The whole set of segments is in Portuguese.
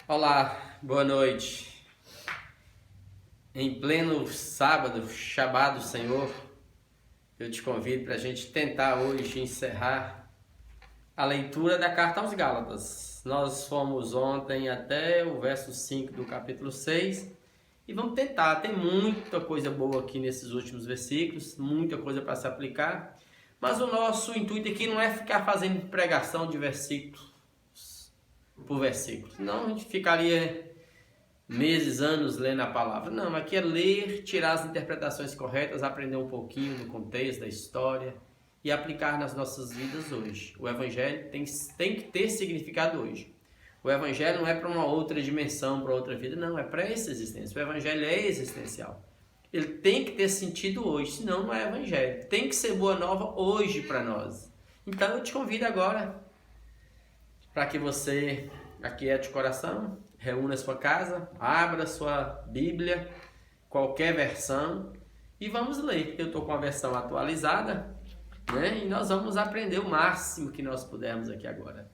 Olá, boa noite. Em pleno sábado, Shabá do Senhor, eu te convido para a gente tentar hoje encerrar a leitura da carta aos Gálatas. Nós fomos ontem até o verso 5 do capítulo 6 e vamos tentar. Tem muita coisa boa aqui nesses últimos versículos, muita coisa para se aplicar, mas o nosso intuito aqui não é ficar fazendo pregação de versículos por versículo. Senão a gente ficaria meses, anos lendo a palavra. Não, aqui é ler, tirar as interpretações corretas, aprender um pouquinho do contexto, da história e aplicar nas nossas vidas hoje. O Evangelho tem que ter significado hoje. O Evangelho não é para uma outra dimensão, para outra vida, não, é para essa existência. O Evangelho é existencial. Ele tem que ter sentido hoje, senão não é Evangelho. Tem que ser boa nova hoje para nós. Então eu te convido agora para que você aquiete o coração, reúna a sua casa, abra a sua Bíblia, qualquer versão, e vamos ler. Eu estou com a versão atualizada, né? E nós vamos aprender o máximo que nós pudermos aqui agora.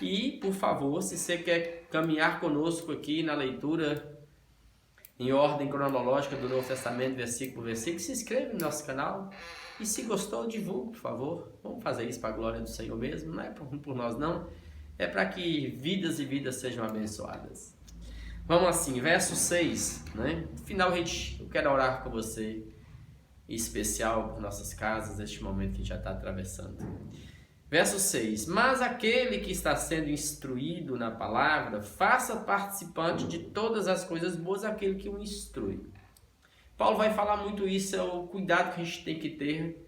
E, por favor, se você quer caminhar conosco aqui na leitura em ordem cronológica do Novo Testamento, versículo por versículo, se inscreve no nosso canal. E se gostou, divulgue, por favor. Vamos fazer isso para a glória do Senhor mesmo, não é por nós não. É para que vidas e vidas sejam abençoadas. Vamos assim, verso 6, né? No final, eu quero orar com você, em especial por nossas casas, neste momento que já está atravessando. Verso 6. Mas aquele que está sendo instruído na palavra, faça participante de todas as coisas boas aquele que o instrui. Paulo vai falar muito isso, é o cuidado que a gente tem que ter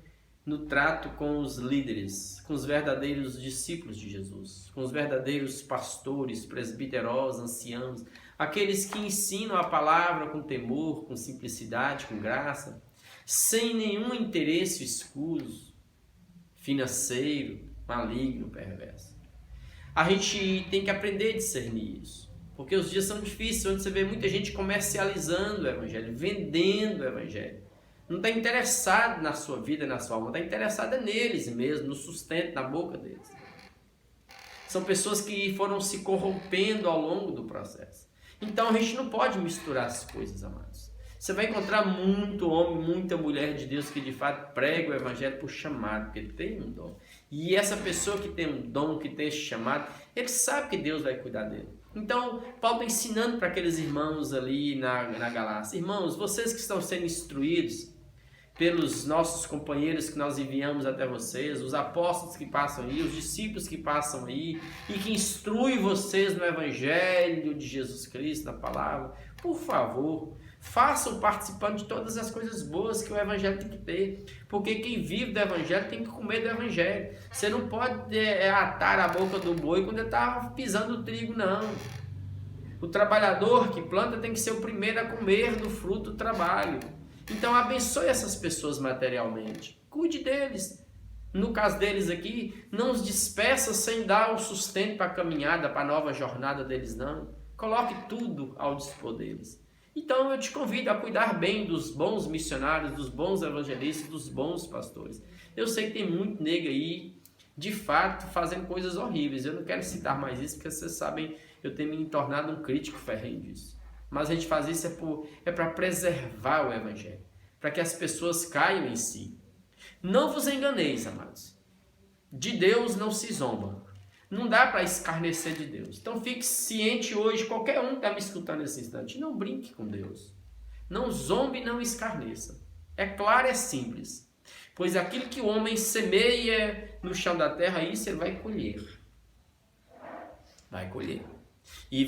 no trato com os líderes, com os verdadeiros discípulos de Jesus, com os verdadeiros pastores, presbíteros, anciãos, aqueles que ensinam a palavra com temor, com simplicidade, com graça, sem nenhum interesse escuso, financeiro, maligno, perverso. A gente tem que aprender a discernir isso, porque os dias são difíceis, onde você vê muita gente comercializando o Evangelho, vendendo o Evangelho. Não está interessado na sua vida, na sua alma, está interessada neles mesmo, no sustento, na boca deles. São pessoas que foram se corrompendo ao longo do processo. Então a gente não pode misturar as coisas, amados. Você vai encontrar muito homem, muita mulher de Deus que de fato prega o Evangelho por chamado, porque ele tem um dom. E essa pessoa que tem um dom, que tem esse chamado, ele sabe que Deus vai cuidar dele. Então, Paulo está ensinando para aqueles irmãos ali na Galácia. Irmãos, vocês que estão sendo instruídos pelos nossos companheiros que nós enviamos até vocês, os apóstolos que passam aí, os discípulos que passam aí e que instruem vocês no Evangelho de Jesus Cristo, na palavra, por favor, façam participando de todas as coisas boas que o Evangelho tem que ter, porque quem vive do Evangelho tem que comer do Evangelho. Você não pode atar a boca do boi quando ele está pisando o trigo, não. O trabalhador que planta tem que ser o primeiro a comer do fruto do trabalho. Então abençoe essas pessoas materialmente, cuide deles. No caso deles aqui, não os despeça sem dar o sustento para a caminhada, para a nova jornada deles, não. Coloque tudo ao dispor deles. Então eu te convido a cuidar bem dos bons missionários, dos bons evangelistas, dos bons pastores. Eu sei que tem muito nego aí, de fato, fazendo coisas horríveis. Eu não quero citar mais isso, porque vocês sabem, eu tenho me tornado um crítico ferrenho disso. Mas a gente faz isso para preservar o Evangelho, para que as pessoas caiam em si. Não vos enganeis, amados. De Deus não se zomba. Não dá para escarnecer de Deus. Então fique ciente hoje, qualquer um que está me escutando nesse instante, não brinque com Deus. Não zombe, não escarneça. É claro, é simples. Pois aquilo que o homem semeia no chão da terra, isso ele vai colher. Vai colher. E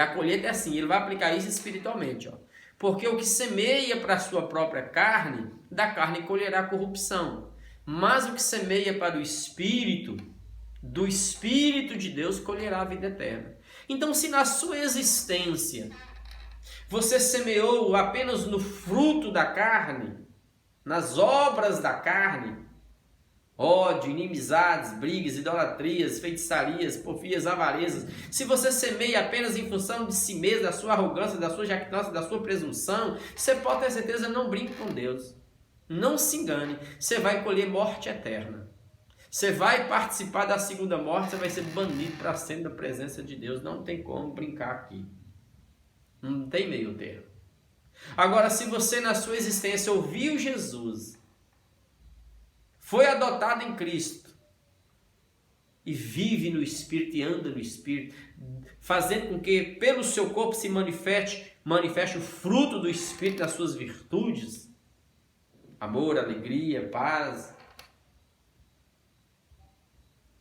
a colheita é assim, ele vai aplicar isso espiritualmente, porque o que semeia para a sua própria carne, da carne colherá corrupção, mas o que semeia para o Espírito, do Espírito de Deus colherá a vida eterna. Então, se na sua existência você semeou apenas no fruto da carne, nas obras da carne, ódio, inimizades, brigas, idolatrias, feitiçarias, porfias, avarezas. Se você semeia apenas em função de si mesmo, da sua arrogância, da sua jactância, da sua presunção, você pode ter certeza, não brinque com Deus. Não se engane, você vai colher morte eterna. Você vai participar da segunda morte, você vai ser banido para sempre da presença de Deus. Não tem como brincar aqui. Não tem meio termo. Agora, se você na sua existência ouviu Jesus, foi adotado em Cristo, e vive no Espírito e anda no Espírito, fazendo com que pelo seu corpo se manifeste o fruto do Espírito nas suas virtudes, amor, alegria, paz,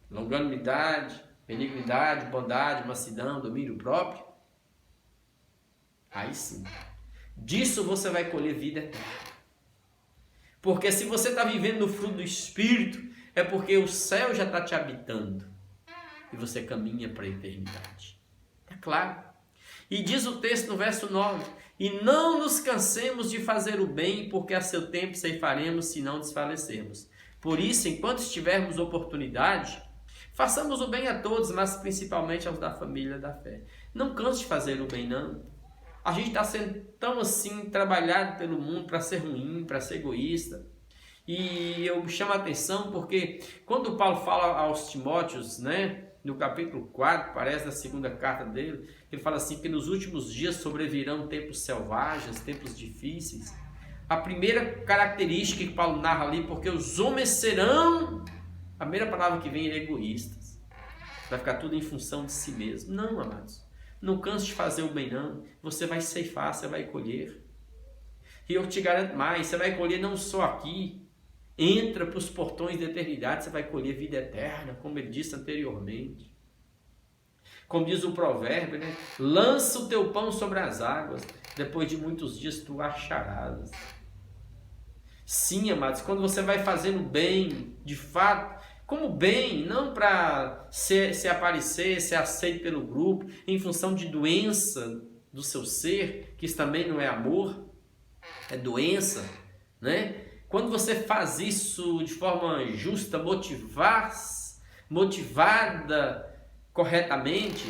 longanimidade, benignidade, bondade, mansidão, domínio próprio. Aí sim, disso você vai colher vida eterna. Porque se você está vivendo no fruto do Espírito, é porque o céu já está te habitando e você caminha para a eternidade. É claro. E diz o texto no verso 9: e não nos cansemos de fazer o bem, porque a seu tempo ceifaremos se não desfalecermos. Por isso, enquanto tivermos oportunidade, façamos o bem a todos, mas principalmente aos da família da fé. Não canse de fazer o bem, não. A gente está sendo tão assim trabalhado pelo mundo para ser ruim, para ser egoísta. E eu chamo a atenção porque quando Paulo fala aos Timóteos, né, no capítulo 4, parece da segunda carta dele, ele fala assim que nos últimos dias sobrevirão tempos selvagens, tempos difíceis. A primeira característica que Paulo narra ali, porque os homens serão, a primeira palavra que vem é egoístas. Vai ficar tudo em função de si mesmo. Não, amados. Não canse de fazer o bem, não. Você vai ceifar, você vai colher. E eu te garanto mais, você vai colher não só aqui. Entra para os portões da eternidade, você vai colher vida eterna, como ele disse anteriormente. Como diz o provérbio, né? Lança o teu pão sobre as águas, depois de muitos dias tu acharás. Sim, amados, quando você vai fazendo bem, de fato, como bem, não para se aparecer, ser aceito pelo grupo, em função de doença do seu ser, que isso também não é amor, é doença, né? Quando você faz isso de forma justa, motivada corretamente,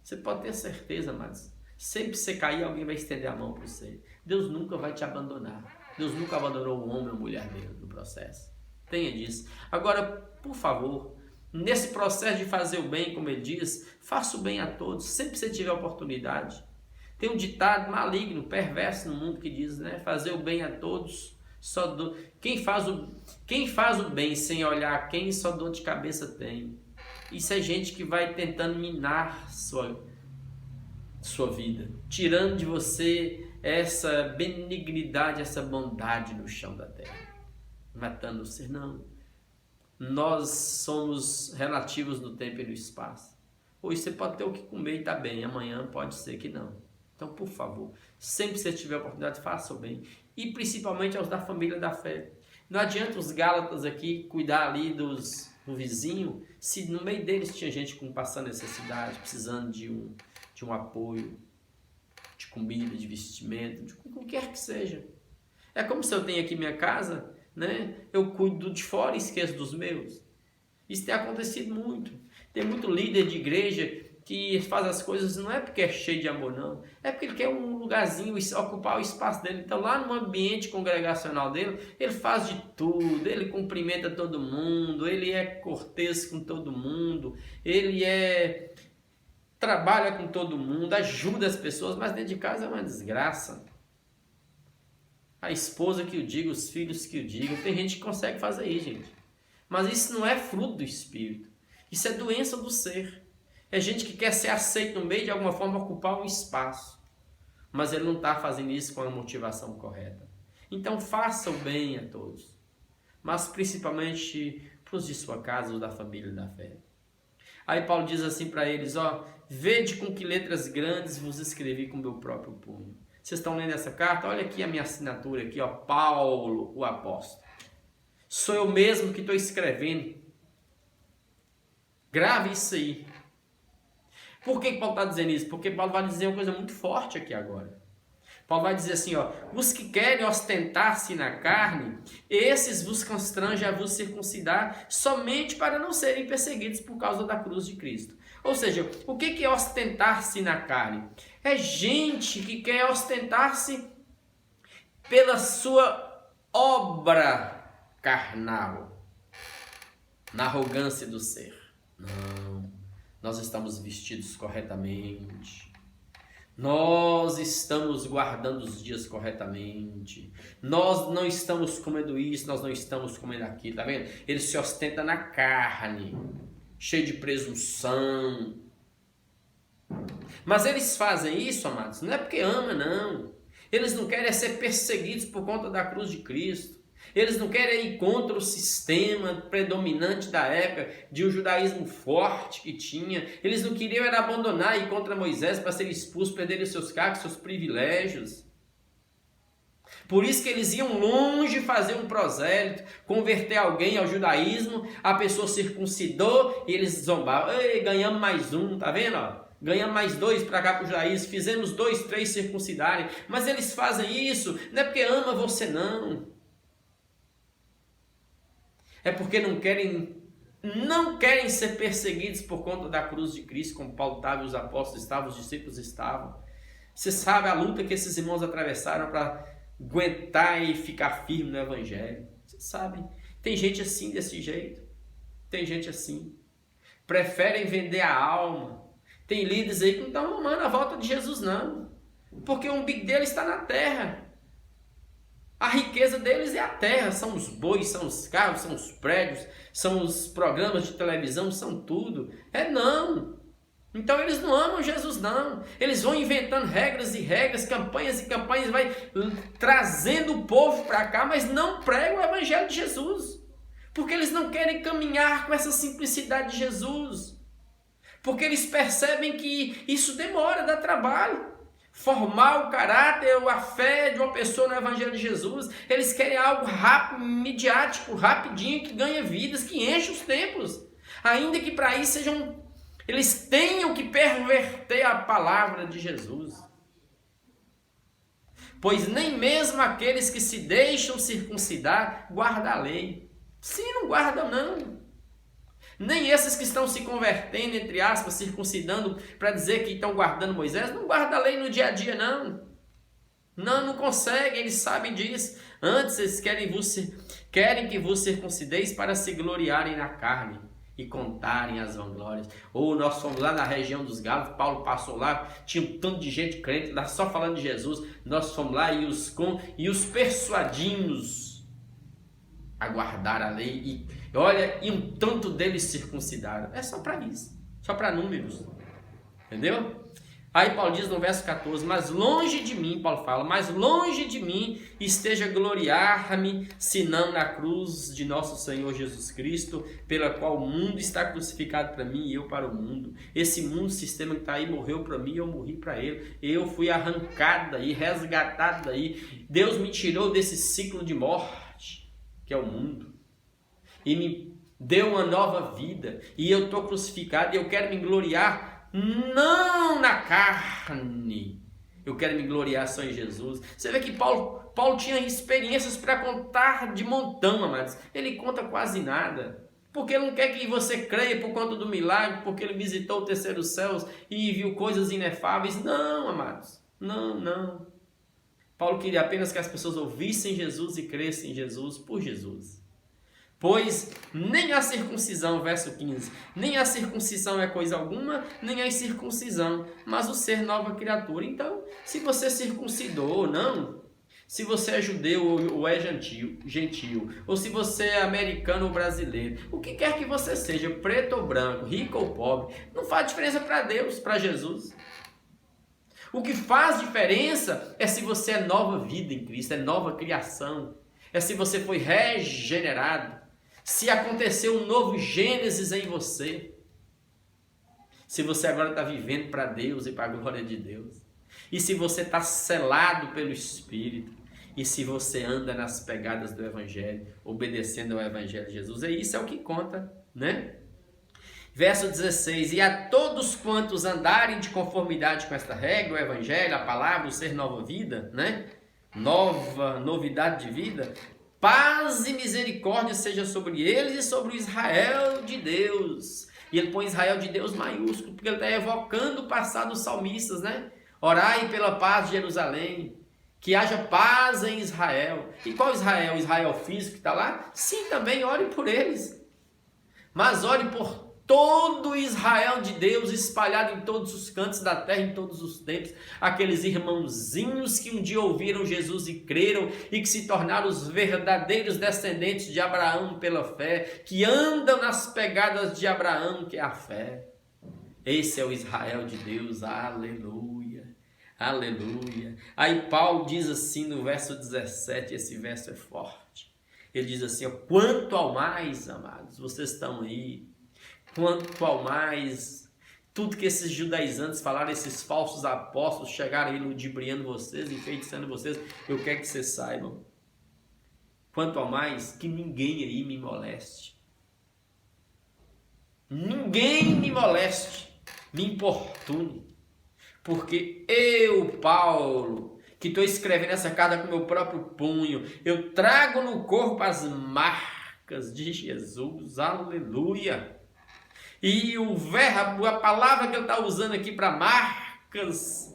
você pode ter certeza, mas sempre que você cair, alguém vai estender a mão para você. Deus nunca vai te abandonar. Deus nunca abandonou o homem ou a mulher dele no processo. Tenha disso. Agora, por favor, nesse processo de fazer o bem, como ele diz, faça o bem a todos, sempre que você tiver oportunidade. Tem um ditado maligno, perverso no mundo que diz, né? Fazer o bem a todos. Quem faz o bem sem olhar quem, só dor de cabeça tem. Isso é gente que vai tentando minar sua vida, tirando de você essa benignidade, essa bondade no chão da terra, matando você. Não, nós somos relativos no tempo e no espaço. Hoje você pode ter o que comer e está bem, amanhã pode ser que não. Então, por favor, sempre que você tiver a oportunidade, faça o bem. E principalmente aos da família da fé. Não adianta os Gálatas aqui cuidar ali do vizinho, se no meio deles tinha gente passando necessidade, precisando de um apoio, de comida, de vestimento, de o que quer que seja. É como se eu tenho aqui minha casa, né? Eu cuido de fora e esqueço dos meus. Isso tem acontecido muito. Tem muito líder de igreja que faz as coisas não é porque é cheio de amor, não. É porque ele quer um lugarzinho, ocupar o espaço dele. Então, lá no ambiente congregacional dele, ele faz de tudo. Ele cumprimenta todo mundo, ele é cortês com todo mundo, ele trabalha com todo mundo, ajuda as pessoas, mas dentro de casa é uma desgraça. A esposa que o diga, os filhos que o digam. Tem gente que consegue fazer isso, gente. Mas isso não é fruto do Espírito. Isso é doença do ser. É gente que quer ser aceito no meio, de alguma forma ocupar um espaço. Mas ele não está fazendo isso com a motivação correta. Então faça o bem a todos. Mas principalmente para os de sua casa ou da família da fé. Aí Paulo diz assim para eles, vede com que letras grandes vos escrevi com meu próprio punho. Vocês estão lendo essa carta? Olha aqui a minha assinatura aqui, Paulo, o apóstolo. Sou eu mesmo que estou escrevendo. Grave isso aí. Por que Paulo está dizendo isso? Porque Paulo vai dizer uma coisa muito forte aqui agora. Paulo vai dizer assim, os que querem ostentar-se na carne, esses vos constrange a vos circuncidar somente para não serem perseguidos por causa da cruz de Cristo. Ou seja, o que é ostentar-se na carne? É gente que quer ostentar-se pela sua obra carnal. na arrogância do ser. Não, nós estamos vestidos corretamente. Nós estamos guardando os dias corretamente. Nós não estamos comendo isso, nós não estamos comendo aquilo, tá vendo? Ele se ostenta na carne, cheio de presunção. Mas eles fazem isso, amados, não é porque ama, não. Eles não querem ser perseguidos por conta da cruz de Cristo. Eles não querem ir contra o sistema predominante da época, de um judaísmo forte que tinha. Eles não queriam era abandonar e ir contra Moisés para ser expulsos, perderem os seus cargos, seus privilégios. Por isso que eles iam longe fazer um prosélito, converter alguém ao judaísmo, a pessoa circuncidou e eles zombavam. Ei, ganhamos mais um, tá vendo? Ganhamos mais 2 para cá para o judaísmo, fizemos 2, 3 circuncidarem. Mas eles fazem isso, não é porque ama você não. É porque não querem ser perseguidos por conta da cruz de Cristo, como Paulo estava, os apóstolos estavam, os discípulos estavam. Você sabe a luta que esses irmãos atravessaram para aguentar e ficar firme no Evangelho. Você sabe, tem gente assim, desse jeito. Tem gente assim. Preferem vender a alma. Tem líderes aí que não estão amando a volta de Jesus, não. Porque o umbigo dele está na terra. A riqueza deles é a terra, são os bois, são os carros, são os prédios, são os programas de televisão, são tudo. Não. Então eles não amam Jesus, não. Eles vão inventando regras e regras, campanhas e campanhas, vai trazendo o povo para cá, mas não pregam o Evangelho de Jesus. Porque eles não querem caminhar com essa simplicidade de Jesus. Porque eles percebem que isso demora, dá trabalho. Formar o caráter ou a fé de uma pessoa no Evangelho de Jesus. Eles querem algo rápido, midiático, rapidinho, que ganha vidas, que enche os templos. Ainda que para isso eles tenham que perverter a palavra de Jesus. Pois nem mesmo aqueles que se deixam circuncidar guardam a lei. Sim, não guardam não. Nem esses que estão se convertendo, entre aspas, circuncidando, para dizer que estão guardando Moisés, não guardam a lei no dia a dia, não. Não conseguem, eles sabem disso. Antes eles querem que vos circuncideis para se gloriarem na carne e contarem as vanglórias. Ou nós fomos lá na região dos Gálatas, Paulo passou lá, tinha um tanto de gente crente, só falando de Jesus. Nós fomos lá e os persuadimos a guardar a lei e um tanto deles circuncidaram. É só para isso, só para números, entendeu? Aí Paulo diz no verso 14, mas longe de mim, Paulo fala, mas longe de mim esteja gloriar-me, senão na cruz de nosso Senhor Jesus Cristo, pela qual o mundo está crucificado para mim e eu para o mundo. Esse mundo, sistema que está aí, morreu para mim e eu morri para ele. Eu fui arrancado daí, resgatado daí. Deus me tirou desse ciclo de morte, que é o mundo, e me deu uma nova vida. E eu estou crucificado e eu quero me gloriar não na carne, eu quero me gloriar só em Jesus. Você vê que Paulo tinha experiências para contar de montão, amados. Ele conta quase nada, porque ele não quer que você creia por conta do milagre, porque ele visitou o terceiro céu e viu coisas inefáveis. Não, amados, não. Paulo queria apenas que as pessoas ouvissem Jesus e crescem em Jesus por Jesus. Pois nem a circuncisão, verso 15, nem a circuncisão é coisa alguma, nem a incircuncisão, mas o ser nova criatura. Então, se você circuncidou ou não, se você é judeu ou é gentil, ou se você é americano ou brasileiro, o que quer que você seja, preto ou branco, rico ou pobre, não faz diferença para Deus, para Jesus. O que faz diferença é se você é nova vida em Cristo, é nova criação, é se você foi regenerado, se aconteceu um novo Gênesis em você, se você agora está vivendo para Deus e para a glória de Deus, e se você está selado pelo Espírito, e se você anda nas pegadas do Evangelho, obedecendo ao Evangelho de Jesus, isso é o que conta, né? Verso 16, e a todos quantos andarem de conformidade com esta regra, o Evangelho, a palavra, o ser nova vida, né? Novidade de vida, paz e misericórdia seja sobre eles e sobre o Israel de Deus. E ele põe Israel de Deus maiúsculo, porque ele está evocando o passado dos salmistas, né? Orai pela paz de Jerusalém, que haja paz em Israel. E qual Israel? O Israel físico que está lá? Sim, também ore por eles. mas ore por todo Israel de Deus, espalhado em todos os cantos da terra, em todos os tempos, aqueles irmãozinhos que um dia ouviram Jesus e creram, e que se tornaram os verdadeiros descendentes de Abraão pela fé, que andam nas pegadas de Abraão, que é a fé. Esse é o Israel de Deus, aleluia, aleluia. Aí Paulo diz assim no verso 17, esse verso é forte, ele diz assim, ó, quanto ao mais, amados, vocês estão aí, quanto ao mais, tudo que esses judaizantes falaram, esses falsos apóstolos chegaram aí ludibriando vocês, enfeitiçando vocês, eu quero que vocês saibam, quanto ao mais, que ninguém aí me moleste, ninguém me moleste, me importune, porque eu, Paulo, que estou escrevendo essa carta com meu próprio punho, eu trago no corpo as marcas de Jesus, aleluia. E o verbo, a palavra que ele está usando aqui para marcas,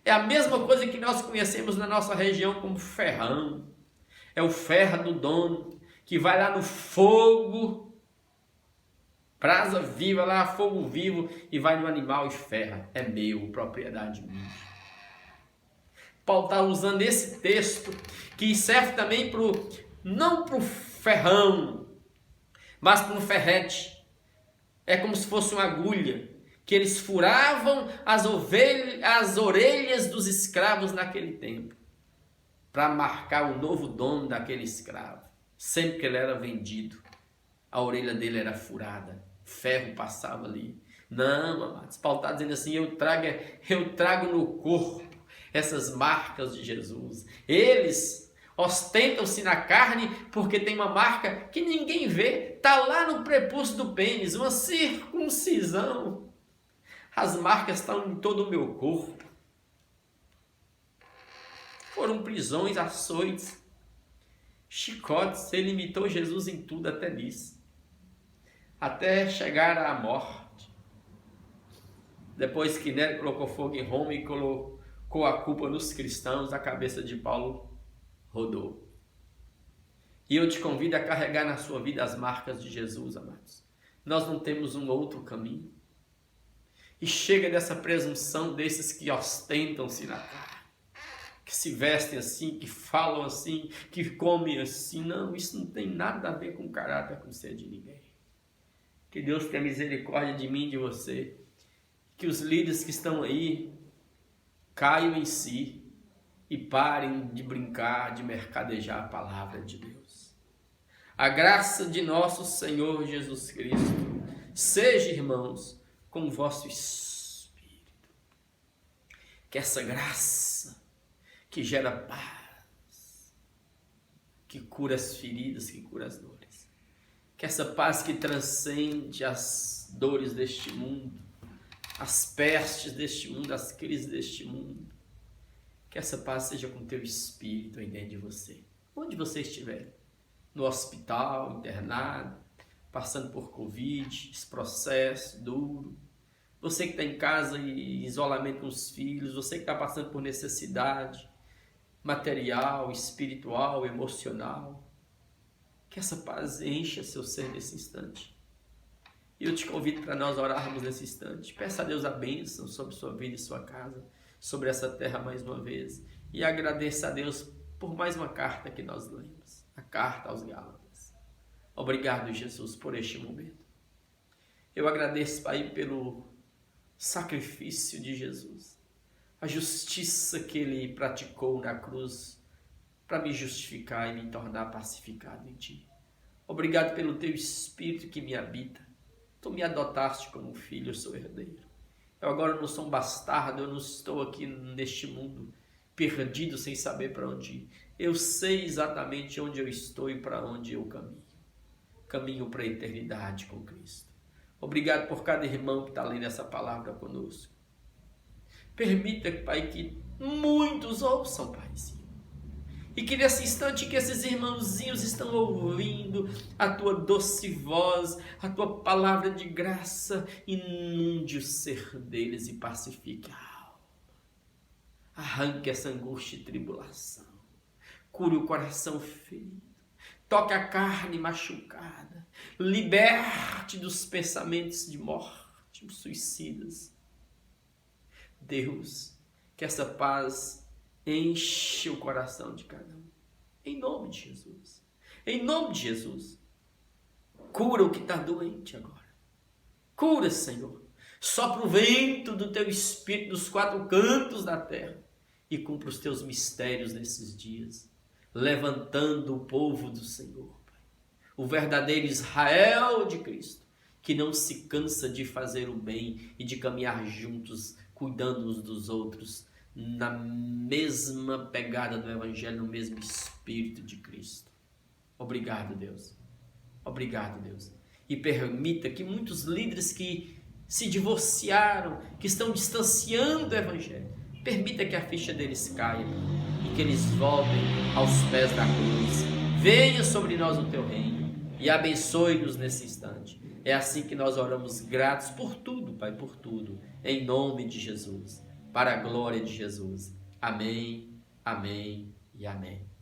é a mesma coisa que nós conhecemos na nossa região como ferrão. É o ferro do dono, que vai lá no fogo, brasa viva, lá fogo vivo, e vai no animal e ferra. É meu, propriedade minha. Paulo está usando esse texto, que serve também não para o ferrão, mas para um ferrete. É como se fosse uma agulha, que eles furavam as orelhas dos escravos naquele tempo, para marcar o novo dono daquele escravo. Sempre que ele era vendido, a orelha dele era furada, ferro passava ali. Não, amados, Paulo está dizendo assim, eu trago no corpo essas marcas de Jesus. Eles ostentam-se na carne porque tem uma marca que ninguém vê, está lá no prepúcio do pênis, uma circuncisão. As marcas estão em todo o meu corpo. Foram prisões, açoites, chicotes. Ele imitou Jesus em tudo, até nisso, até chegar à morte. Depois que Nero colocou fogo em Roma e colocou a culpa nos cristãos, a cabeça de Paulo rodou. E eu te convido a carregar na sua vida as marcas de Jesus, amados. Nós não temos um outro caminho. E chega dessa presunção desses que ostentam-se na carne, que se vestem assim, que falam assim, que comem assim. Não, isso não tem nada a ver com o caráter, com o ser de ninguém. Que Deus tenha misericórdia de mim e de você. Que os líderes que estão aí caiam em si e parem de brincar, de mercadejar a palavra de Deus. A graça de nosso Senhor Jesus Cristo seja, irmãos, com o vosso espírito. Que essa graça que gera paz, que cura as feridas, que cura as dores, que essa paz que transcende as dores deste mundo, as pestes deste mundo, as crises deste mundo, que essa paz seja com o teu espírito aí dentro de você. Onde você estiver, no hospital, internado, passando por Covid, esse processo duro, você que está em casa em isolamento com os filhos, você que está passando por necessidade material, espiritual, emocional, que essa paz encha seu ser nesse instante. E eu te convido para nós orarmos nesse instante. Peça a Deus a bênção sobre sua vida e sua casa, sobre essa terra mais uma vez. E agradeça a Deus por mais uma carta que nós lemos, a carta aos Gálatas. Obrigado, Jesus, por este momento. Eu agradeço, Pai, pelo sacrifício de Jesus, a justiça que Ele praticou na cruz para me justificar e me tornar pacificado em Ti. Obrigado pelo Teu Espírito que me habita. Tu me adotaste como filho, eu sou herdeiro. Eu agora não sou um bastardo, eu não estou aqui neste mundo perdido sem saber para onde ir. Eu sei exatamente onde eu estou e para onde eu caminho. Caminho para a eternidade com Cristo. Obrigado por cada irmão que está lendo essa palavra conosco. Permita, Pai, que muitos ouçam, Paizinho. E que nesse instante que esses irmãozinhos estão ouvindo a Tua doce voz, a Tua palavra de graça, inunde o ser deles e pacifique a alma. Arranque essa angústia e tribulação. Cure o coração ferido. Toque a carne machucada. Liberte dos pensamentos de morte, suicidas. Deus, que essa paz enche o coração de cada um. Em nome de Jesus. Em nome de Jesus. Cura o que está doente agora. Cura, Senhor. Sopra o vento do teu Espírito dos quatro cantos da terra e cumpra os teus mistérios nesses dias, levantando o povo do Senhor, Pai. O verdadeiro Israel de Cristo, que não se cansa de fazer o bem e de caminhar juntos, cuidando uns dos outros, na mesma pegada do Evangelho, no mesmo Espírito de Cristo. Obrigado, Deus. Obrigado, Deus. E permita que muitos líderes que se divorciaram, que estão distanciando do Evangelho, permita que a ficha deles caia e que eles voltem aos pés da cruz. Venha sobre nós o teu reino e abençoe-nos nesse instante. É assim que nós oramos gratos por tudo, Pai, por tudo, em nome de Jesus, para a glória de Jesus. Amém, amém e amém.